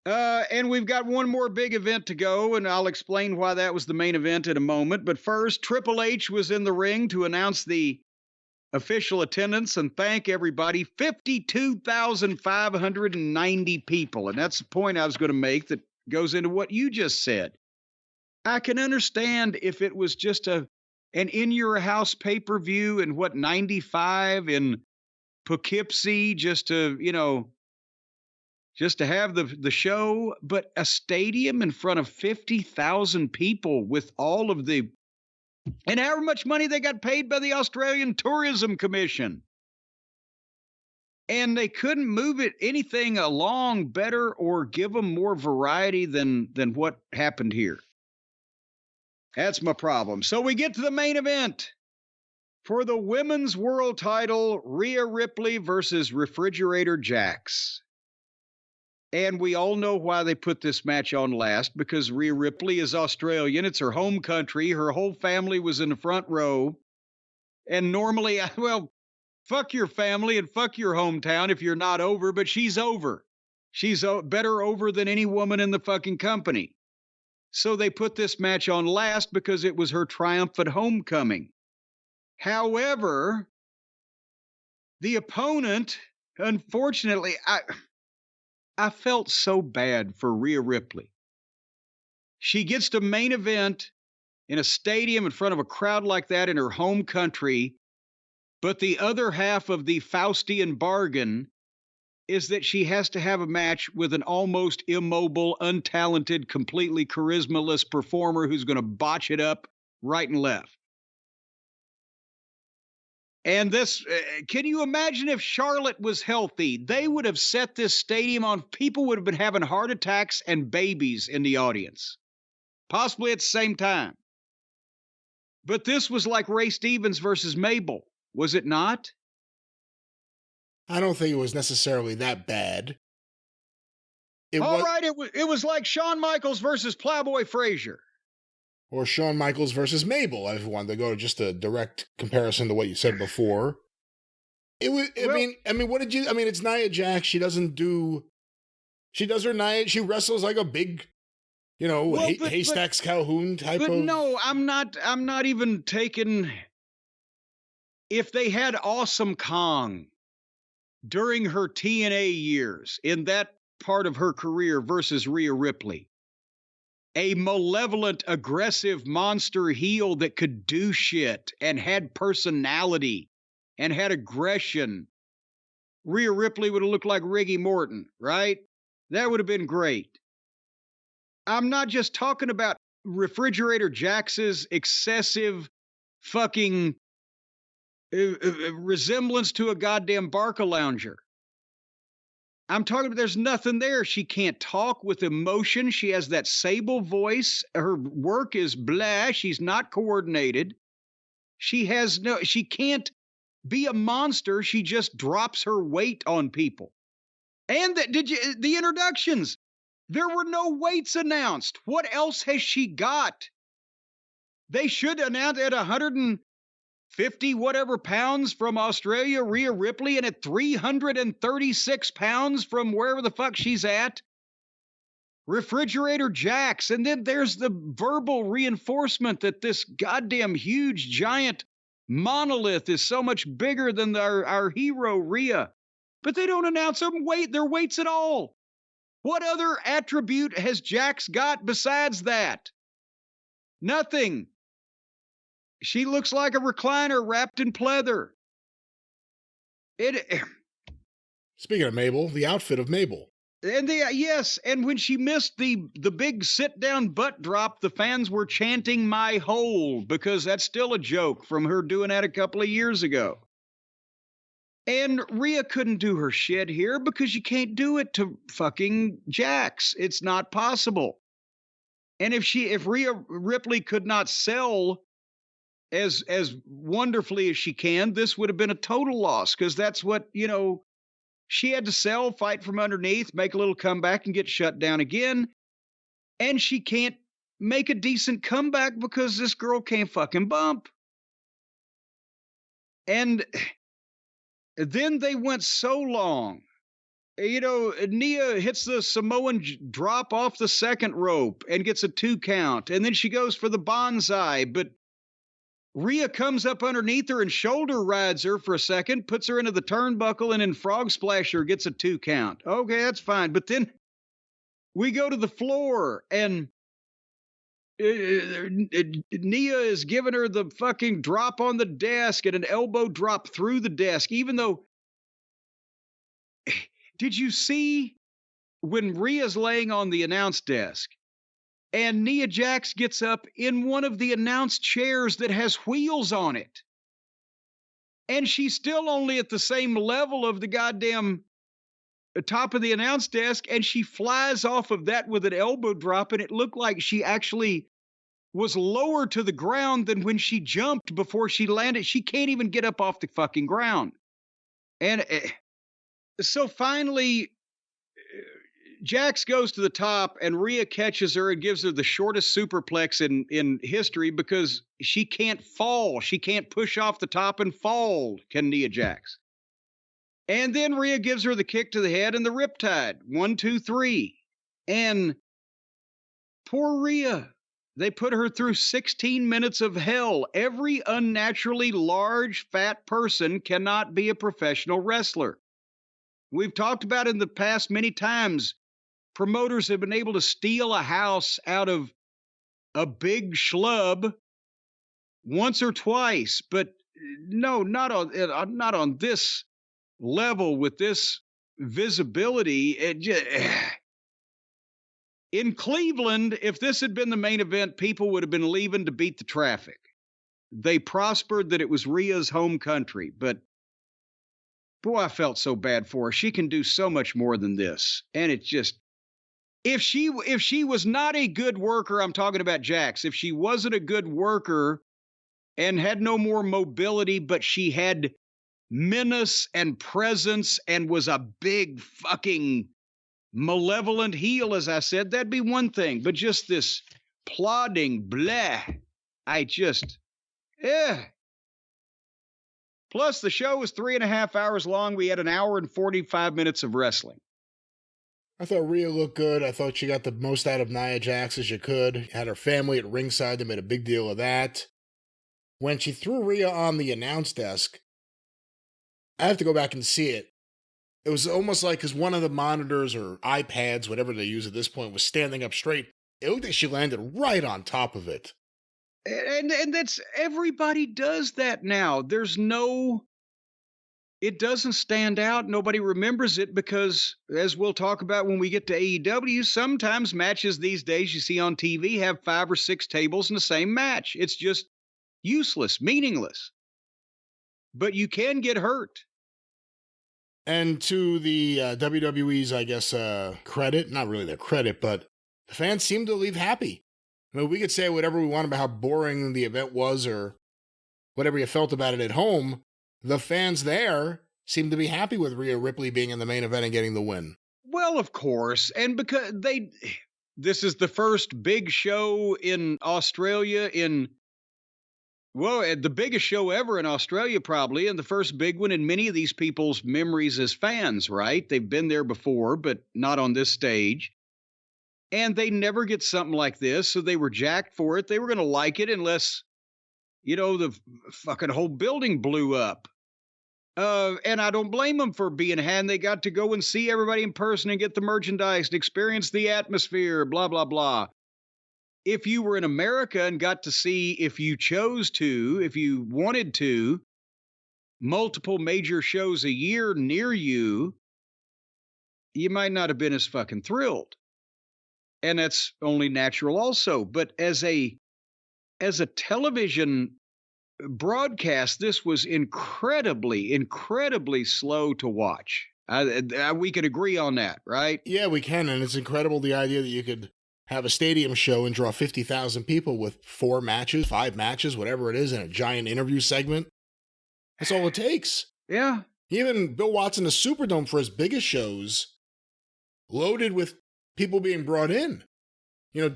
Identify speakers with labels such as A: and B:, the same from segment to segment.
A: And we've got one more big event to go, and I'll explain why that was the main event in a moment. But first, Triple H was in the ring to announce the official attendance and thank everybody. 52,590 people. And that's the point I was going to make that goes into what you just said. I can understand if it was just an in your house pay-per-view in 95 in Poughkeepsie just to, just to have the show, but a stadium in front of 50,000 people with all of the, and however much money they got paid by the Australian Tourism Commission. And they couldn't move it anything along better or give them more variety than what happened here. That's my problem. So we get to the main event. For the women's world title, Rhea Ripley versus Refrigerator Jax. And we all know why they put this match on last, because Rhea Ripley is Australian. It's her home country. Her whole family was in the front row. And normally, well, fuck your family and fuck your hometown if you're not over, but she's over. She's better over than any woman in the fucking company. So they put this match on last because it was her triumphant homecoming. However, the opponent, unfortunately, I felt so bad for Rhea Ripley. She gets to main event in a stadium in front of a crowd like that in her home country, but the other half of the Faustian bargain is that she has to have a match with an almost immobile, untalented, completely charismaless performer who's going to botch it up right and left. And this, can you imagine if Charlotte was healthy? They would have set this stadium on, people would have been having heart attacks and babies in the audience, possibly at the same time. But this was like Ray Stevens versus Mabel, was it not?
B: I don't think it was necessarily that bad.
A: It was like Shawn Michaels versus Plowboy Frazier.
B: Or Shawn Michaels versus Mabel, if you wanted to go to just a direct comparison to what you said before. It was, I mean, what did you, I mean, it's Nia Jax. She does her Nia, she wrestles like a big, Haystacks Calhoun type of.
A: But no, I'm not even taking, if they had Awesome Kong during her TNA years in that part of her career versus Rhea Ripley, a malevolent, aggressive monster heel that could do shit and had personality and had aggression. Rhea Ripley would have looked like Riggy Morton, right? That would have been great. I'm not just talking about Refrigerator Jax's excessive fucking resemblance to a goddamn Barca lounger. I'm talking about there's nothing there. She can't talk with emotion. She has that sable voice. Her work is blah. She's not coordinated. She can't be a monster. She just drops her weight on people. And the introductions, there were no weights announced. What else has she got? They should announce at 150 whatever pounds from Australia, Rhea Ripley, and at 336 pounds from wherever the fuck she's at, Refrigerator Jax. And then there's the verbal reinforcement that this goddamn huge giant monolith is so much bigger than our hero Rhea. But they don't announce their weights at all. What other attribute has Jax got besides that? Nothing. She looks like a recliner wrapped in pleather.
B: Speaking of Mabel, the outfit of Mabel.
A: And yes, and when she missed the big sit-down butt drop, the fans were chanting "My hole," because that's still a joke from her doing that a couple of years ago. And Rhea couldn't do her shit here because you can't do it to fucking Jax. It's not possible. And if Rhea Ripley could not sell as wonderfully as she can, this would have been a total loss, because that's what, she had to sell, fight from underneath, make a little comeback, and get shut down again. And she can't make a decent comeback because this girl can't fucking bump. And then they went so long Nia hits the Samoan drop off the second rope and gets a 2 count. And then she goes for the bonsai, but Rhea comes up underneath her and shoulder rides her for a second, puts her into the turnbuckle, and then frog splash her, gets a 2 count. Okay, that's fine. But then we go to the floor, and Nia is giving her the fucking drop on the desk and an elbow drop through the desk, even though... Did you see when Rhea's laying on the announce desk and Nia Jax gets up in one of the announce chairs that has wheels on it? And she's still only at the same level of the goddamn top of the announce desk, and she flies off of that with an elbow drop, and it looked like she actually was lower to the ground than when she jumped before she landed. She can't even get up off the fucking ground. And... so finally, Jax goes to the top, and Rhea catches her and gives her the shortest superplex in history because she can't fall. She can't push off the top and fall, can Nia Jax. And then Rhea gives her the kick to the head and the riptide. 1, 2, 3. And poor Rhea. They put her through 16 minutes of hell. Every unnaturally large, fat person cannot be a professional wrestler. We've talked about in the past many times, promoters have been able to steal a house out of a big schlub once or twice, but no, not on this level with this visibility. In Cleveland, if this had been the main event, people would have been leaving to beat the traffic. They prospered that it was Rhea's home country, but boy, I felt so bad for her. She can do so much more than this. And it's just, if she was not a good worker, I'm talking about Jax, if she wasn't a good worker and had no more mobility, but she had menace and presence and was a big fucking malevolent heel, as I said, that'd be one thing. But just this plodding blah, Plus, the show was 3.5 hours long. We had an hour and 45 minutes of wrestling.
B: I thought Rhea looked good. I thought she got the most out of Nia Jax as you could. Had her family at ringside. They made a big deal of that. When she threw Rhea on the announce desk, I have to go back and see it. It was almost like because one of the monitors or iPads, whatever they use at this point, was standing up straight. It looked like she landed right on top of it.
A: And that's, everybody does that now. It doesn't stand out. Nobody remembers it because, as we'll talk about when we get to AEW, sometimes matches these days you see on TV have 5 or 6 tables in the same match. It's just useless, meaningless. But you can get hurt.
B: And to the WWE's, I guess, credit, not really their credit, but the fans seem to leave happy. I mean, we could say whatever we want about how boring the event was or whatever you felt about it at home. The fans there seem to be happy with Rhea Ripley being in the main event and getting the win.
A: Well, of course. And because this is the first big show in Australia the biggest show ever in Australia probably, and the first big one in many of these people's memories as fans, right? They've been there before, but not on this stage. And they never get something like this, so they were jacked for it. They were going to like it unless, the fucking whole building blew up. And I don't blame them for being hand. They got to go and see everybody in person and get the merchandise and experience the atmosphere, blah, blah, blah. If you were in America and got to see, if you chose to, if you wanted to, multiple major shows a year near you, you might not have been as fucking thrilled. And that's only natural also. But as a television broadcast, this was incredibly, incredibly slow to watch. We could agree on that, right?
B: Yeah, we can. And it's incredible the idea that you could have a stadium show and draw 50,000 people with 4 matches, 5 matches, whatever it is, in a giant interview segment. That's all it takes.
A: Yeah.
B: Even Bill Watson, the Superdome for his biggest shows, loaded with people being brought in.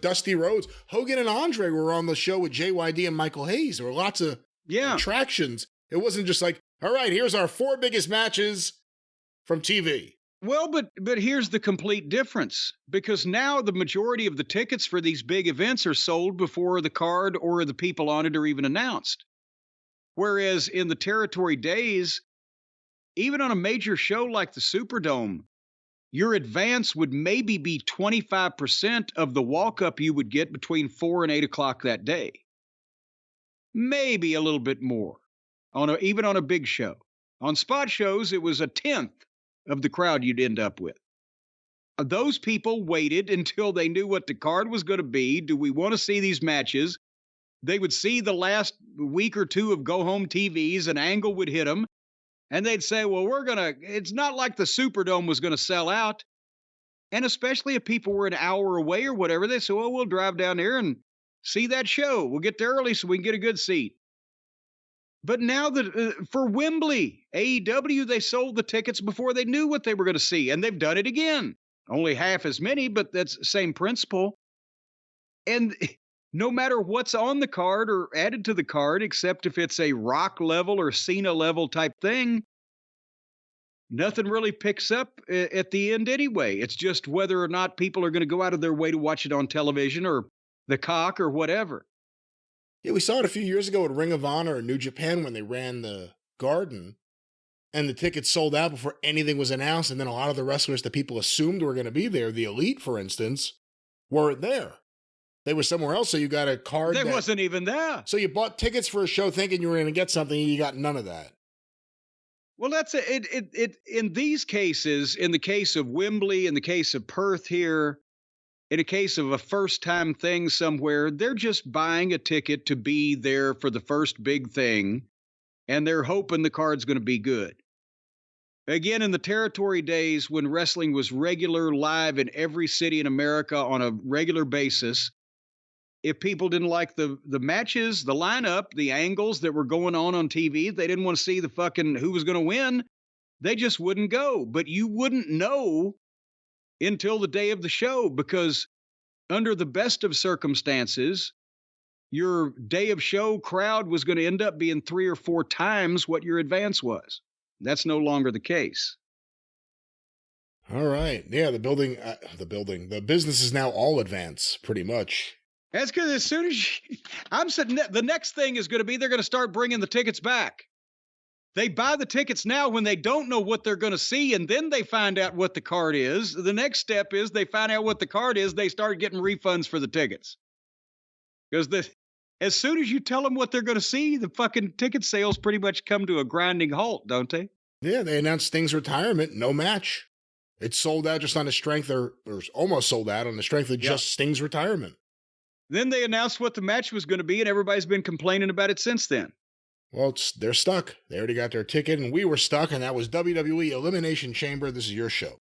B: Dusty Rhodes. Hogan and Andre were on the show with JYD and Michael Hayes. There were lots of attractions. It wasn't just like, all right, here's our 4 biggest matches from TV.
A: Well, but here's the complete difference, because now the majority of the tickets for these big events are sold before the card or the people on it are even announced. Whereas in the territory days, even on a major show like the Superdome, your advance would maybe be 25% of the walk up you would get between 4 and 8 o'clock that day. Maybe a little bit more even on a big show. On spot shows, it was a tenth of the crowd you'd end up with. Those people waited until they knew what the card was going to be. Do we want to see these matches? They would see the last week or two of go home TVs, an angle would hit them, and they'd say, well, it's not like the Superdome was going to sell out. And especially if people were an hour away or whatever, they say, well, we'll drive down there and see that show. We'll get there early so we can get a good seat. But now that for Wembley, AEW, they sold the tickets before they knew what they were going to see. And they've done it again. Only half as many, but that's the same principle. And no matter what's on the card or added to the card, except if it's a Rock level or Cena level type thing, nothing really picks up at the end anyway. It's just whether or not people are going to go out of their way to watch it on television or the cock or whatever.
B: Yeah, we saw it a few years ago at Ring of Honor or New Japan when they ran the Garden, and the tickets sold out before anything was announced, and then a lot of the wrestlers that people assumed were going to be there, the Elite, for instance, weren't there. They were somewhere else, so you got a card
A: They wasn't even there.
B: So you bought tickets for a show thinking you were going to get something, and you got none of that.
A: Well, that's it. In these cases, in the case of Wembley, in the case of Perth here, in a case of a first-time thing somewhere, they're just buying a ticket to be there for the first big thing, and they're hoping the card's going to be good. Again, in the territory days when wrestling was regular, live in every city in America on a regular basis, if people didn't like the matches, the lineup, the angles that were going on TV, they didn't want to see the fucking who was going to win, they just wouldn't go. But you wouldn't know until the day of the show, because under the best of circumstances, your day of show crowd was going to end up being 3 or 4 times what your advance was. That's no longer the case.
B: All right. Yeah, the business is now all advance, pretty much.
A: That's because as soon as I'm sitting, the next thing is going to be they're going to start bringing the tickets back. They buy the tickets now when they don't know what they're going to see, and then they find out what the card is. The next step is they find out what the card is. They start getting refunds for the tickets. Because as soon as you tell them what they're going to see, the fucking ticket sales pretty much come to a grinding halt, don't they?
B: Yeah, they announced Sting's retirement, no match. It's sold out just on the strength, or almost sold out on the strength of just Sting's retirement.
A: Then they announced what the match was going to be, and everybody's been complaining about it since then.
B: Well, they're stuck. They already got their ticket, and we were stuck, and that was WWE Elimination Chamber. This is your show.